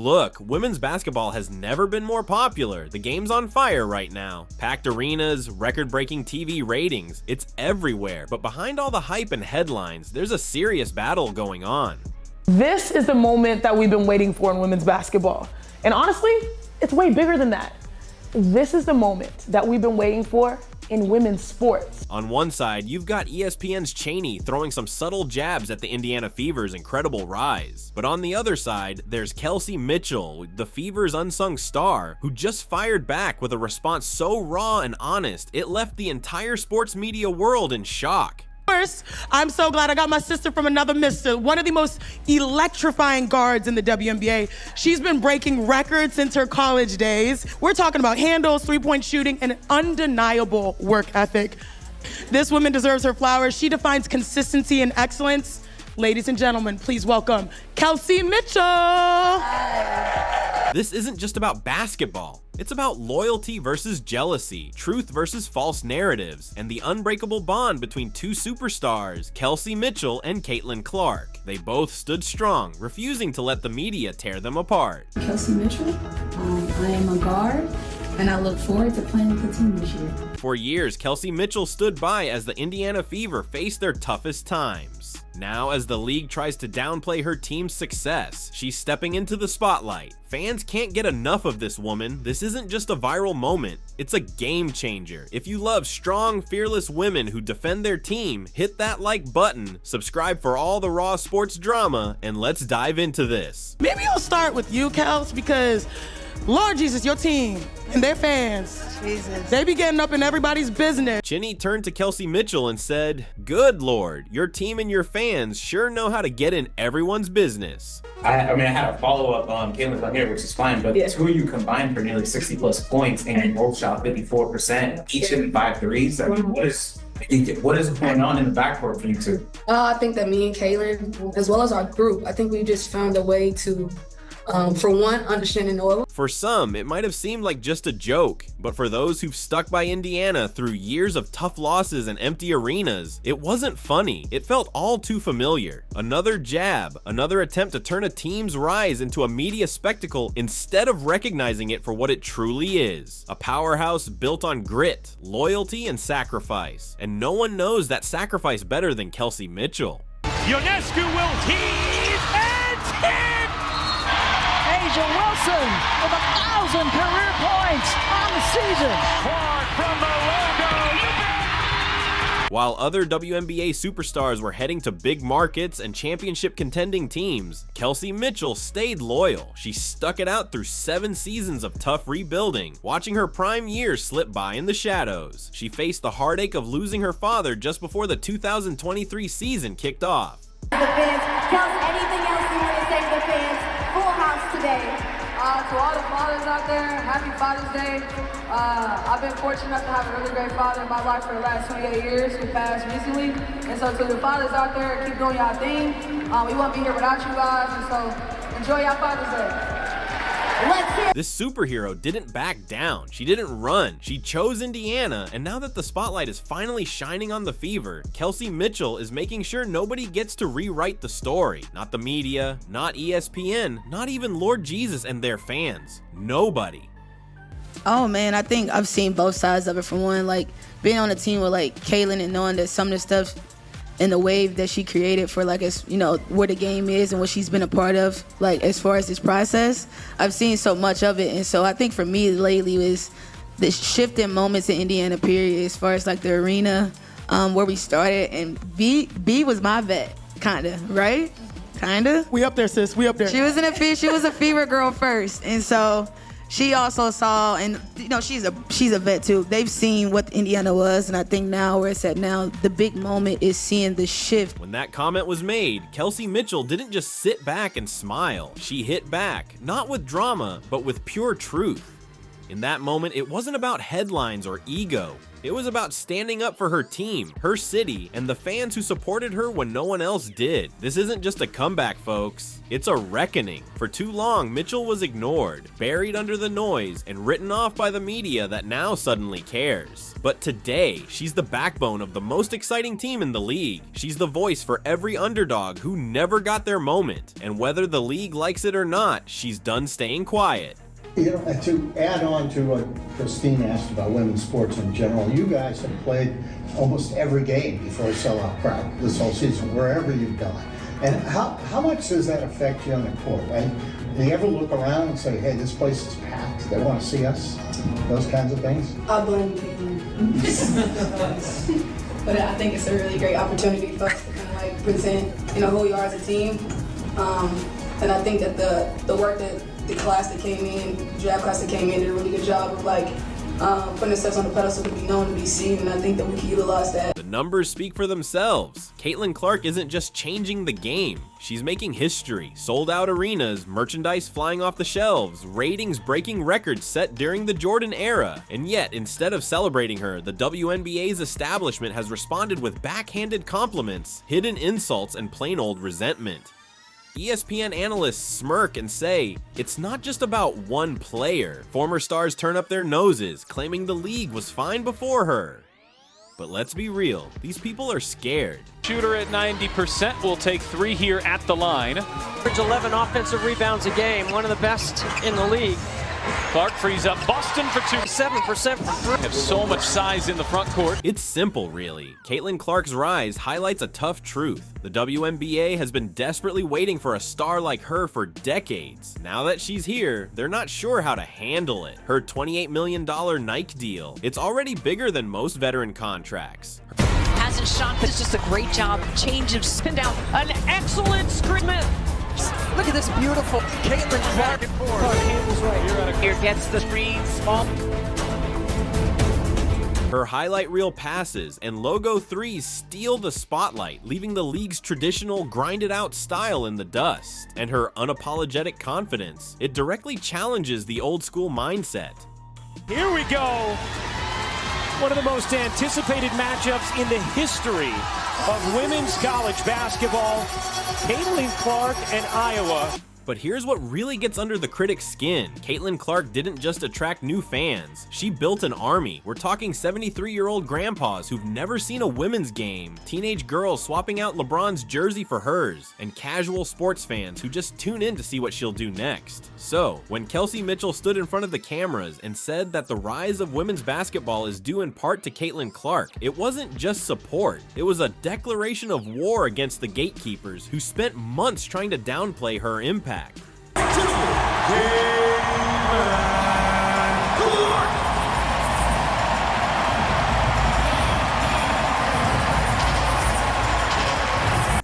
look, women's basketball has never been more popular. The game's on fire right now. Packed arenas, record-breaking TV ratings, it's everywhere. But behind all the hype and headlines, there's a serious battle going on. This is the moment that we've been waiting for in women's basketball. And honestly, it's way bigger than that. This is the moment that we've been waiting for in women's sports. On one side, you've got ESPN's Cheney throwing some subtle jabs at the Indiana Fever's incredible rise. But on the other side, there's Kelsey Mitchell, the Fever's unsung star, who just fired back with a response so raw and honest, it left the entire sports media world in shock. First, I'm so glad I got my sister from another mister, one of the most electrifying guards in the WNBA. She's been breaking records since her college days. We're talking about handles, three-point shooting, and an undeniable work ethic. This woman deserves her flowers. She defines consistency and excellence. Ladies and gentlemen, please welcome Kelsey Mitchell. Hi. This isn't just about basketball. It's about loyalty versus jealousy, truth versus false narratives, and the unbreakable bond between two superstars, Kelsey Mitchell and Caitlin Clark. They both stood strong, refusing to let the media tear them apart. Kelsey Mitchell, I am a guard, and I look forward to playing with the team this year. For years, Kelsey Mitchell stood by as the Indiana Fever faced their toughest times. Now, as the league tries to downplay her team's success, she's stepping into the spotlight. Fans can't get enough of this woman. This isn't just a viral moment, it's a game changer. If you love strong, fearless women who defend their team, hit that like button, subscribe for all the raw sports drama, and let's dive into this. Maybe I'll start with you, Kels, because Lord Jesus, your team and their fans, Jesus, they be getting up in everybody's business. Cheney turned to Kelsey Mitchell and said, "Good Lord, your team and your fans sure know how to get in everyone's business." I had a follow-up on Caitlin's on here, which is fine, but the two of you combined for nearly 60-plus points, and you both shot 54%, each hitting 5 threes. I mean, what is going on in the backcourt for you two? I think that me and Caitlin, as well as our group, I think we just found a way to, for one, understand and know. For some, it might have seemed like just a joke, but for those who've stuck by Indiana through years of tough losses and empty arenas, it wasn't funny. It felt all too familiar. Another jab, another attempt to turn a team's rise into a media spectacle instead of recognizing it for what it truly is. A powerhouse built on grit, loyalty, and sacrifice. And no one knows that sacrifice better than Kelsey Mitchell. Ionescu will heave and hit! Wilson with 1,000 career points on the season. Clark from the logo, you bet! While other WNBA superstars were heading to big markets and championship contending teams, Kelsey Mitchell stayed loyal. She stuck it out through 7 seasons of tough rebuilding, watching her prime years slip by in the shadows. She faced the heartache of losing her father just before the 2023 season kicked off. The fans, Kels, anything else you want to say to the fans? Full house today. To all the fathers out there, happy Father's Day. I've been fortunate enough to have a really great father in my life for the last 28 years who passed recently. And so to the fathers out there, keep doing y'all thing. We won't be here without you guys, and so enjoy y'all Father's Day. Let's hear. This superhero didn't back down. She didn't run. She chose Indiana, and now that the spotlight is finally shining on the Fever, Kelsey Mitchell is making sure nobody gets to rewrite the story. Not the media, not ESPN, not even Lord Jesus and their fans. Nobody. Oh man, I think I've seen both sides of it. From one, like being on a team with like Caitlin and knowing that some of the stuff and the wave that she created for like, as you know, where the game is and what she's been a part of, like as far as this process, I've seen so much of it. And so I think for me lately is the shift in moments in Indiana period, as far as like the arena, where we started, and B was my vet, kinda, right? Kinda. We up there, sis. We up there. She was a Fever girl first, and so she also saw, and you know, she's a vet too. They've seen what Indiana was, and I think now where it's at now, the big moment is seeing the shift. When that comment was made, Kelsey Mitchell didn't just sit back and smile. She hit back, not with drama, but with pure truth. In that moment, it wasn't about headlines or ego. It was about standing up for her team, her city, and the fans who supported her when no one else did. This isn't just a comeback, folks. It's a reckoning. For too long, Mitchell was ignored, buried under the noise, and written off by the media that now suddenly cares. But today, she's the backbone of the most exciting team in the league. She's the voice for every underdog who never got their moment. And whether the league likes it or not, she's done staying quiet. You know, to add on to what Christine asked about women's sports in general, you guys have played almost every game before a sellout crowd this whole season, wherever you've gone. And how much does that affect you on the court? And do you ever look around and say, hey, this place is packed, they want to see us? Those kinds of things? I blame Caitlin. But I think it's a really great opportunity for us to kind of like present, who we are as a team. And I think that the work that the class that came in, draft class that came in, did a really good job of putting themselves on the pedestal to be known, to be seen, and I think that we can utilize that. The numbers speak for themselves. Caitlin Clark isn't just changing the game. She's making history. Sold out arenas, merchandise flying off the shelves, ratings breaking records set during the Jordan era. And yet, instead of celebrating her, the WNBA's establishment has responded with backhanded compliments, hidden insults, and plain old resentment. ESPN analysts smirk and say, it's not just about one player. Former stars turn up their noses, claiming the league was fine before her. But let's be real, these people are scared. Shooter at 90% will take 3 here at the line. Average 11 offensive rebounds a game, one of the best in the league. Clark frees up Boston for 2. 7% for 3. Have so much size in the front court. It's simple, really. Caitlin Clark's rise highlights a tough truth. The WNBA has been desperately waiting for a star like her for decades. Now that she's here, they're not sure how to handle it. Her $28 million Nike deal, it's already bigger than most veteran contracts. Hasn't shot, but it's just a great job. Change of spin down. An excellent screen. Look at this beautiful Caitlin Clark. Clark handles right. Here gets the screen, small. Her highlight reel passes and logo threes steal the spotlight, leaving the league's traditional grinded-out style in the dust. And her unapologetic confidence, it directly challenges the old-school mindset. Here we go. One of the most anticipated matchups in the history of women's college basketball. Caitlin Clark and Iowa. But here's what really gets under the critics' skin. Caitlin Clark didn't just attract new fans. She built an army. We're talking 73-year-old grandpas who've never seen a women's game, teenage girls swapping out LeBron's jersey for hers, and casual sports fans who just tune in to see what she'll do next. So, when Kelsey Mitchell stood in front of the cameras and said that the rise of women's basketball is due in part to Caitlin Clark, it wasn't just support. It was a declaration of war against the gatekeepers who spent months trying to downplay her impact.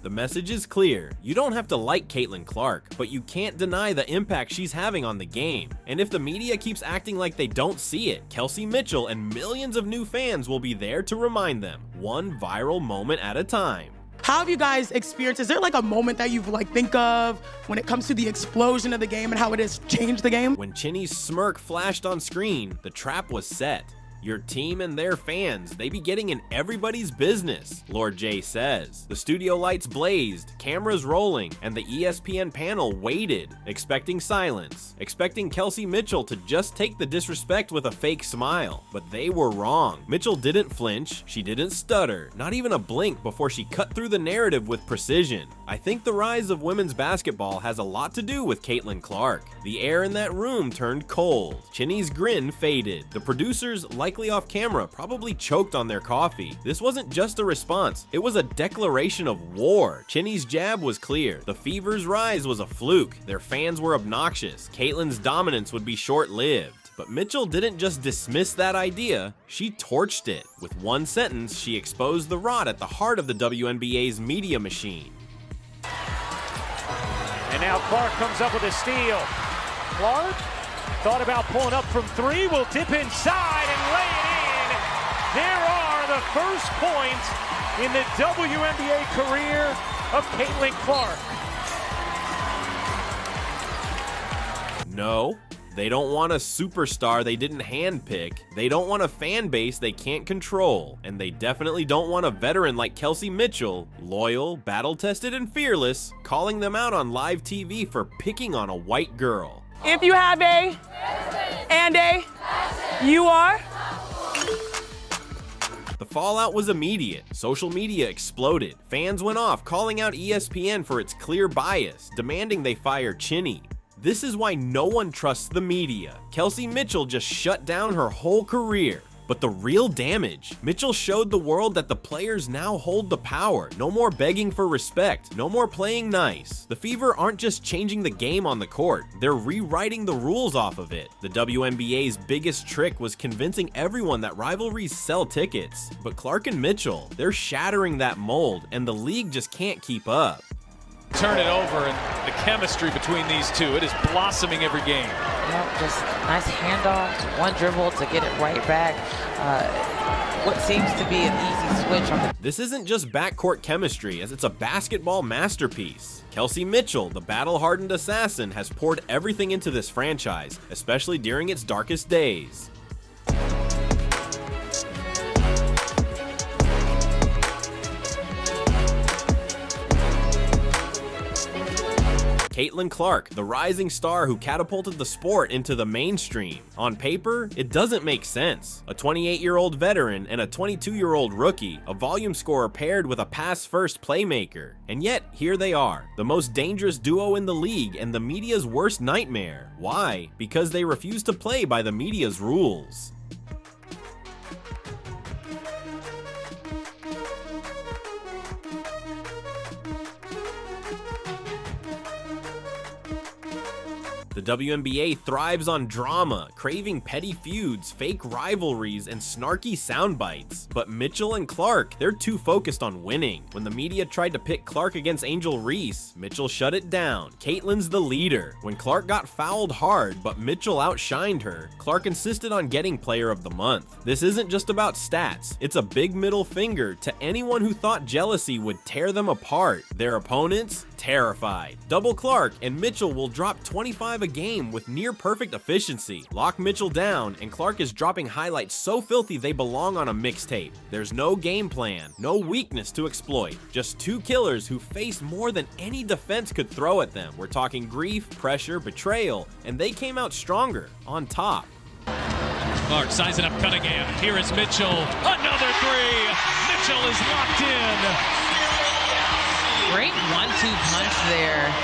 The message is clear. You don't have to like Caitlin Clark, but you can't deny the impact she's having on the game. And if the media keeps acting like they don't see it, Kelsey Mitchell and millions of new fans will be there to remind them, one viral moment at a time. How have you guys experienced, is there like a moment that you think of when it comes to the explosion of the game and how it has changed the game? When Chinny's smirk flashed on screen, the trap was set. Your team and their fans, they be getting in everybody's business, Lord J says. The studio lights blazed, cameras rolling, and the ESPN panel waited, expecting silence, expecting Kelsey Mitchell to just take the disrespect with a fake smile. But they were wrong. Mitchell didn't flinch, she didn't stutter, not even a blink before she cut through the narrative with precision. I think the rise of women's basketball has a lot to do with Caitlin Clark. The air in that room turned cold. Chinny's grin faded. The producers, likely off camera, probably choked on their coffee. This wasn't just a response, it was a declaration of war. Chinny's jab was clear. The Fever's rise was a fluke. Their fans were obnoxious. Caitlin's dominance would be short-lived. But Mitchell didn't just dismiss that idea, she torched it. With one sentence, she exposed the rot at the heart of the WNBA's media machine. And now Clark comes up with a steal. Clark thought about pulling up from 3, will dip inside and lay it in. There are the first points in the WNBA career of Caitlin Clark. No, They don't want a superstar they didn't handpick. They don't want a fan base they can't control. And they definitely don't want a veteran like Kelsey Mitchell, loyal, battle-tested, and fearless, calling them out on live TV for picking on a white girl. If you have a and a, you are. The fallout was immediate. Social media exploded. Fans went off calling out ESPN for its clear bias, demanding they fire Chinny. This is why no one trusts the media. Kelsey Mitchell just shut down her whole career. But the real damage, Mitchell showed the world that the players now hold the power. No more begging for respect, no more playing nice. The Fever aren't just changing the game on the court, they're rewriting the rules off of it. The WNBA's biggest trick was convincing everyone that rivalries sell tickets. But Clark and Mitchell, they're shattering that mold, and the league just can't keep up. Turn it over, and the chemistry between these two, it is blossoming every game. Just nice handoff, one dribble to get it right back. What seems to be an easy switch on the... This isn't just backcourt chemistry, as it's a basketball masterpiece. Kelsey Mitchell, the battle-hardened assassin, has poured everything into this franchise, especially during its darkest days. Caitlin Clark, the rising star who catapulted the sport into the mainstream. On paper, it doesn't make sense. A 28-year-old veteran and a 22-year-old rookie, a volume scorer paired with a pass-first playmaker. And yet, here they are, the most dangerous duo in the league and the media's worst nightmare. Why? Because they refuse to play by the media's rules. The WNBA thrives on drama, craving petty feuds, fake rivalries, and snarky sound bites. But Mitchell and Clark, they're too focused on winning. When the media tried to pit Clark against Angel Reese, Mitchell shut it down. Caitlin's the leader. When Clark got fouled hard, but Mitchell outshined her, Clark insisted on getting Player of the Month. This isn't just about stats, it's a big middle finger to anyone who thought jealousy would tear them apart. Their opponents? Terrified. Double Clark and Mitchell will drop 25 a game with near perfect efficiency. Lock Mitchell down, and Clark is dropping highlights so filthy they belong on a mixtape. There's no game plan, no weakness to exploit. Just two killers who face more than any defense could throw at them. We're talking grief, pressure, betrayal, and they came out stronger, on top. Clark sizing up Cunningham. Here is Mitchell. Another three. Mitchell is locked in. Great 1-2 punch there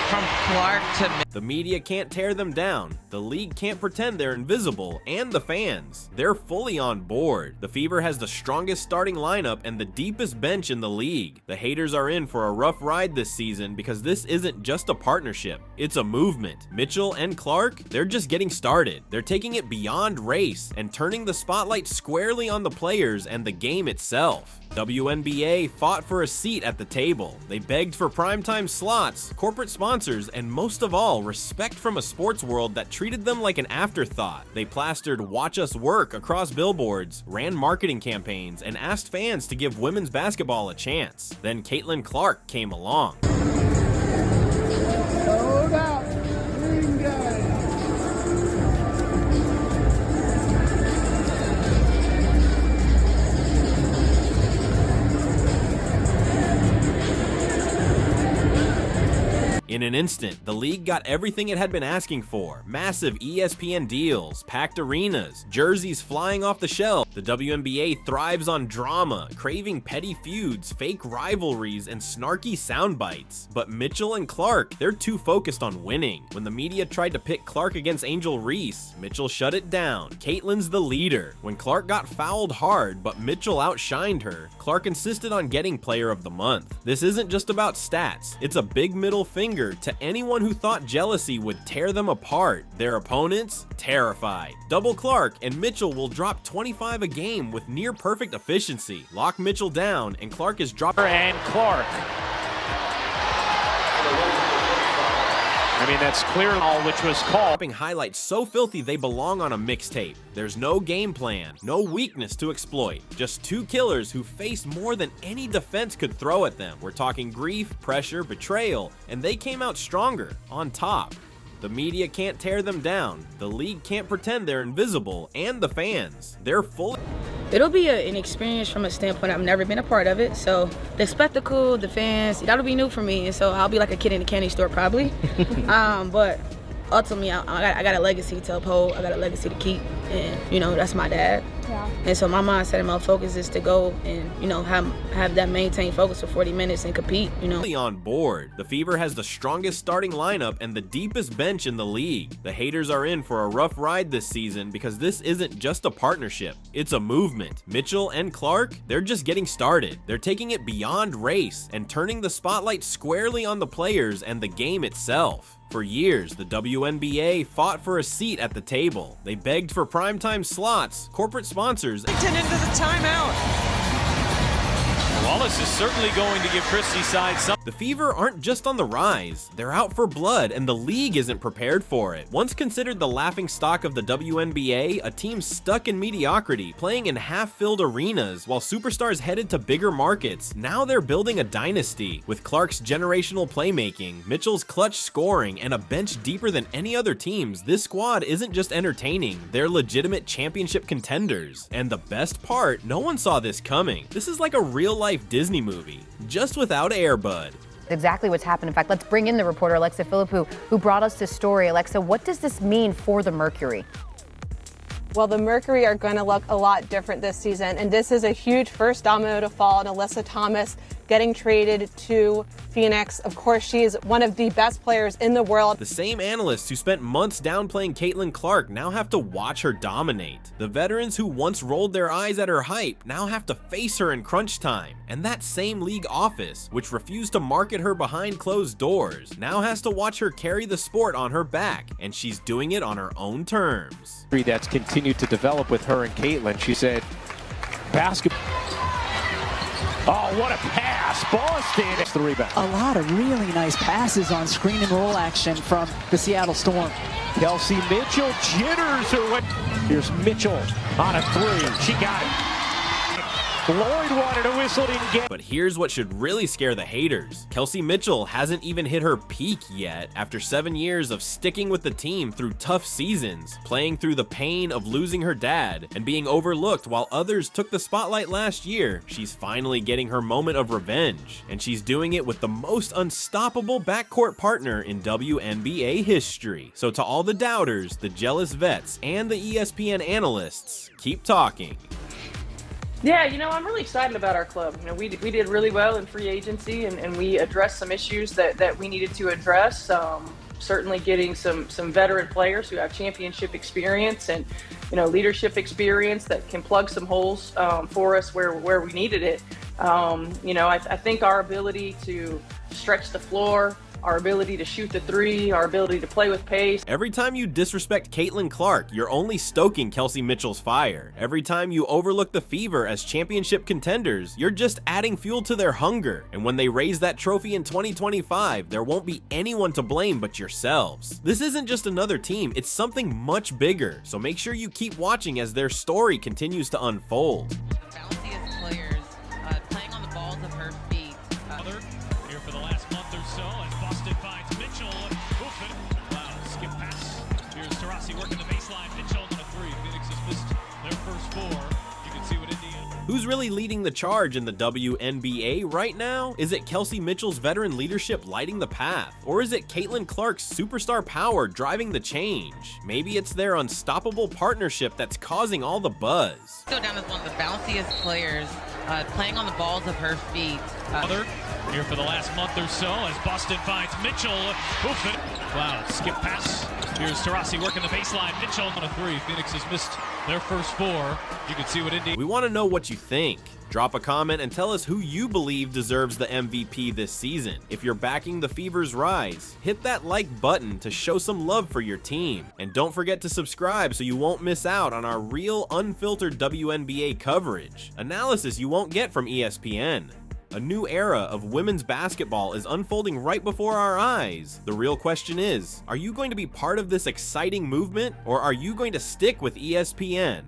from Clark to... The media can't tear them down, the league can't pretend they're invisible, and the fans, they're fully on board. The Fever has the strongest starting lineup and the deepest bench in the league. The haters are in for a rough ride this season because this isn't just a partnership, it's a movement. Mitchell and Clark, they're just getting started. They're taking it beyond race and turning the spotlight squarely on the players and the game itself. WNBA fought for a seat at the table. They begged for primetime slots, corporate sponsors, and most of all, respect from a sports world that treated them like an afterthought. They plastered "Watch Us Work" across billboards, ran marketing campaigns, and asked fans to give women's basketball a chance. Then Caitlin Clark came along. Hold up. Green guy. In an instant, the league got everything it had been asking for. Massive ESPN deals, packed arenas, jerseys flying off the shelf. The WNBA thrives on drama, craving petty feuds, fake rivalries, and snarky sound bites. But Mitchell and Clark, they're too focused on winning. When the media tried to pit Clark against Angel Reese, Mitchell shut it down. Caitlin's the leader. When Clark got fouled hard, but Mitchell outshined her, Clark insisted on getting Player of the Month. This isn't just about stats, it's a big middle finger to anyone who thought jealousy would tear them apart. Their opponents? Terrified. Double Clark and Mitchell will drop 25 a game with near perfect efficiency. Lock Mitchell down, and Clark is dropping. And Clark. I mean, that's clear, all which was called. Dropping highlights so filthy they belong on a mixtape. There's no game plan, no weakness to exploit. Just two killers who faced more than any defense could throw at them. We're talking grief, pressure, betrayal, and they came out stronger, on top. The media can't tear them down, the league can't pretend they're invisible, and the fans, they're fully... It'll be an experience from a standpoint I've never been a part of it. So the spectacle, the fans, that'll be new for me. And so I'll be like a kid in a candy store probably. But ultimately, I got a legacy to uphold. I got a legacy to keep. And, you know, that's my dad. Yeah. And so my mindset and my focus is to go and, you know, have that maintained focus for 40 minutes and compete, you know. On board. The Fever has the strongest starting lineup and the deepest bench in the league. The haters are in for a rough ride this season because this isn't just a partnership, it's a movement. Mitchell and Clark, they're just getting started. They're taking it beyond race and turning the spotlight squarely on the players and the game itself. For years, the WNBA fought for a seat at the table. They begged for primetime slots, corporate sponsors, Into the timeout. Wallace is certainly going to give Christie's side some. The Fever aren't just on the rise, they're out for blood and the league isn't prepared for it. Once considered the laughingstock of the WNBA, a team stuck in mediocrity, playing in half-filled arenas while superstars headed to bigger markets, now they're building a dynasty. With Clark's generational playmaking, Mitchell's clutch scoring, and a bench deeper than any other team's, this squad isn't just entertaining, they're legitimate championship contenders. And the best part, no one saw this coming. This is like a real-life Disney movie, just without Air Bud. Exactly what's happened. In fact, let's bring in the reporter, Alexa Philippou, who brought us this story. Alexa, what does this mean for the Mercury? Well, the Mercury are going to look a lot different this season, and this is a huge first domino to fall, and Alyssa Thomas getting traded to Phoenix. Of course, she's one of the best players in the world. The same analysts who spent months downplaying Caitlin Clark now have to watch her dominate. The veterans who once rolled their eyes at her hype now have to face her in crunch time. And that same league office, which refused to market her behind closed doors, now has to watch her carry the sport on her back, and she's doing it on her own terms. That's continued to develop with her and Caitlin. She said, basketball. Oh, what a pass. Boston. It's the rebound. A lot of really nice passes on screen and roll action from the Seattle Storm. Kelsey Mitchell jitters her way. Here's Mitchell on a three. She got it. Lloyd wanted a whistle, didn't get. But here's what should really scare the haters. Kelsey Mitchell hasn't even hit her peak yet. After 7 years of sticking with the team through tough seasons, playing through the pain of losing her dad, and being overlooked while others took the spotlight last year, she's finally getting her moment of revenge. And she's doing it with the most unstoppable backcourt partner in WNBA history. So to all the doubters, the jealous vets, and the ESPN analysts, keep talking. Yeah, you know, I'm really excited about our club. You know, we did really well in free agency, and we addressed some issues that we needed to address. Certainly getting some veteran players who have championship experience and, you know, leadership experience that can plug some holes for us where we needed it. You know, I think our ability to stretch the floor, our ability to shoot the three, our ability to play with pace. Every time you disrespect Caitlin Clark, you're only stoking Kelsey Mitchell's fire. Every time you overlook the Fever as championship contenders, you're just adding fuel to their hunger. And when they raise that trophy in 2025, there won't be anyone to blame but yourselves. This isn't just another team, it's something much bigger. So make sure you keep watching as their story continues to unfold. Who's really leading the charge in the WNBA right now? Is it Kelsey Mitchell's veteran leadership lighting the path? Or is it Caitlin Clark's superstar power driving the change? Maybe it's their unstoppable partnership that's causing all the buzz. Go down as one of the bounciest players, playing on the balls of her feet. Here for the last month or so as Boston finds Mitchell. Wow, skip pass. Here's Taurasi working the baseline. Mitchell on a three. Phoenix has missed their first four. You can see what We want to know what you think. Drop a comment and tell us who you believe deserves the MVP this season. If you're backing the Fever's rise, hit that like button to show some love for your team. And don't forget to subscribe so you won't miss out on our real, unfiltered WNBA coverage. Analysis you won't get from ESPN. A new era of women's basketball is unfolding right before our eyes. The real question is, are you going to be part of this exciting movement, or are you going to stick with ESPN?